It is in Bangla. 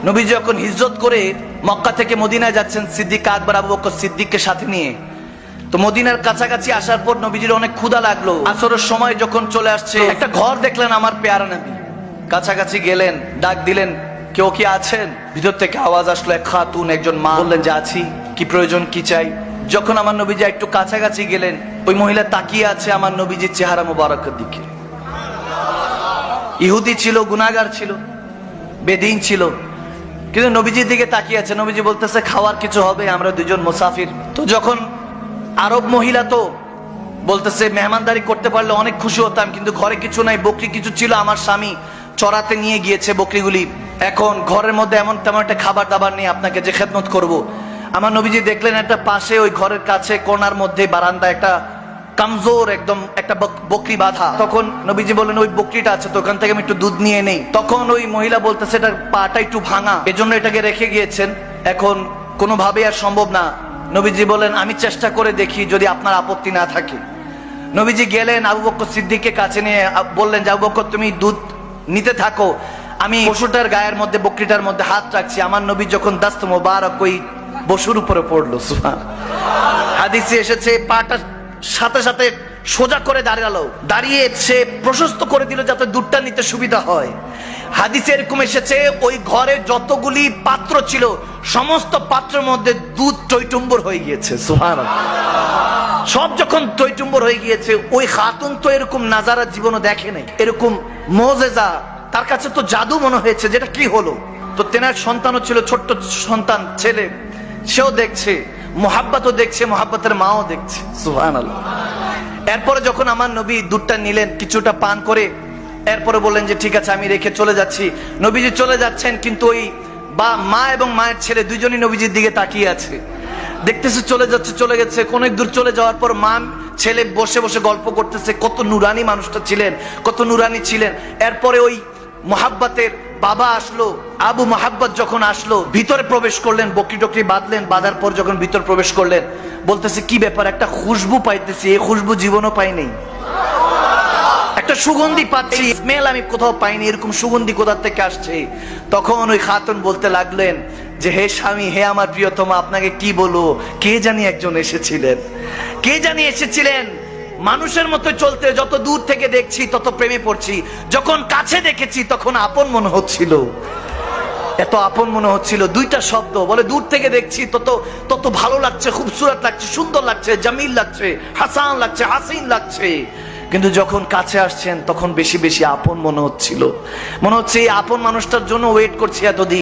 নবী যখন হিজরত করে মক্কা থেকে মদিনায় যাচ্ছেন সিদ্দিক আকবর আবু বকর সিদ্দিককে সাথে নিয়ে, তো মদিনার কাছাকাছি আসার পর নবীজির অনেক ক্ষুধা লাগলো। আসরের সময় যখন চলে আসছে, একটা ঘর দেখলেন আমার পেয়ারা নবী, কাছাকাছি গেলেন, ডাক দিলেন, কেউ কি আছেন? ভিতর থেকে আওয়াজ আসলো, এক খাতুন, একজন মা। বললেন যে আছি, কি প্রয়োজন, কি চাই? যখন আমার নবীজি একটু কাছাকাছি গেলেন, ওই মহিলা তাকিয়ে আছে আমার নবীজির চেহারা মোবারকের দিকে। ইহুদি ছিল, গুনাহগার ছিল, বেদিন ছিল, কিন্তু নবীজির দিকে তাকিয়ে আছে। নবীজি বলতেছে খাওয়ার কিছু হবে, আমরা দুজন মুসাফির। তো যখন আরব মহিলা, তো বলতেছে মেহমানদারি করতে পারলে অনেক খুশি হতাম, কিন্তু ঘরে কিছু নাই, বকরি কিছু ছিল, আমার স্বামী চড়াতে নিয়ে গিয়েছে বকরিগুলি, এখন ঘরের মধ্যে এমন তেমন একটা খাবার দাবার নেই, আপনাকে যে খেদমত করব। আমার নবীজি দেখলেন একটা পাশে ওই ঘরের কাছে কোণার মধ্যে বারান্দা একটা কামজোর একদম একটা বকরি বাঁধা। তখন নবীজি বললেন ওই বকরিটা আছে তো, ওখান থেকে আমি একটু দুধ নিয়ে নেই। তখন ওই মহিলা বলতেছে এটার পাটা একটু ভাঙা, এজন্য এটাকে রেখে গিয়েছেন, এখন কোনোভাবে আর সম্ভব না। নবীজি বলেন আমি চেষ্টা করে দেখি, যদি আপনার আপত্তি না থাকে। নবীজি গেলেন আবু বকর সিদ্দিককে কাছে নিয়ে বললেন যে আবু বকর তুমি দুধ নিতে থাকো, আমি পশুটার গায়ের মধ্যে, বকরিটার মধ্যে হাত রাখছি। আমার নবী যখন দাস্ত মোবারক ওই পশুর উপরে পড়লো, সুবহানাল্লাহ, হাদিসে এসেছে পাটা সাথে সাথে সোজা করে দাঁড়ালো, দাঁড়িয়ে সে প্রশস্ত করে দিল যাতে দুধটা নিতে সুবিধা হয়। হাদিসে এরকম এসেছে ওই ঘরে যতগুলি পাত্র ছিল সমস্ত পাত্রের মধ্যে দুধ টইটুম্বর হয়ে গিয়েছে, সুবহানাল্লাহ। সব যখন টইটুম্বর হয়ে গিয়েছে, ওই খাতুন তো এরকম নাজারা জীবনও দেখে নাই, এরকম মুজিজা তার কাছে তো জাদু মনে হয়েছে, যেটা কি হলো। তো তেনার সন্তানও ছিল, ছোট্ট সন্তান ছেলে, সেও দেখছে, মোহাব্বতও দেখছে, মোহাব্বতের মাও দেখছে, সুবহানাল্লাহ। এরপরে যখন আমার নবী দুধটা নিলেন, কিছুটা পান করে এরপরে বললেন যে ঠিক আছে আমি রেখে চলে যাচ্ছি। নবীজি চলে যাচ্ছেন, কিন্তু ওই মা এবং মায়ের ছেলে দুইজনই নবীজির দিকে তাকিয়ে আছে, দেখতেছে চলে যাচ্ছে, চলে গেছে। অনেক দূর চলে যাওয়ার পর মা ছেলে বসে বসে গল্প করতেছে, কত নুরানি মানুষটা ছিলেন, কত নুরানি ছিলেন। এরপরে ওই মোহাব্বতের বাবা আসলো, আবু মোহাব্বত যখন আসলো, ভিতরে প্রবেশ করলেন, বকরি টকরি বাঁধলেন, বাঁধার পর যখন ভিতর প্রবেশ করলেন, বলতেছে কি ব্যাপার, একটা খুশবু পাইতেছি, এই খুশবু জীবনও পাই নাই, একটা সুগন্ধি পাচ্ছি, স্মেল আমি কোথাও পাইনি, এরকম সুগন্ধি কোথা থেকে আসছে। তখন ওই খাতুন বলতে লাগলেন যে হে স্বামী, হে আমার প্রিয়তমা, আপনাকে কি বলবো, কে জানি একজন এসেছিলেন, কে জানি এসেছিলেন, মানুষের মতো চলতে, যত দূর থেকে দেখছি তত প্রেমে পড়ছি, যখন কাছে দেখেছি তখন আপন মনে হচ্ছিল, এত আপন মনে হচ্ছিল। দুইটা শব্দ বলে, দূর থেকে দেখছি তত তত ভালো লাগছে, খুবসুরত লাগছে, সুন্দর লাগছে, জামিল লাগছে, হাসান লাগছে, হাসিন লাগছে, কিন্তু যখন কাছে আসছেন তখন বেশি বেশি আপন মনে হচ্ছিল, মনে হচ্ছে এই আপন মানুষটার জন্য ওয়েট করছি এতদিন।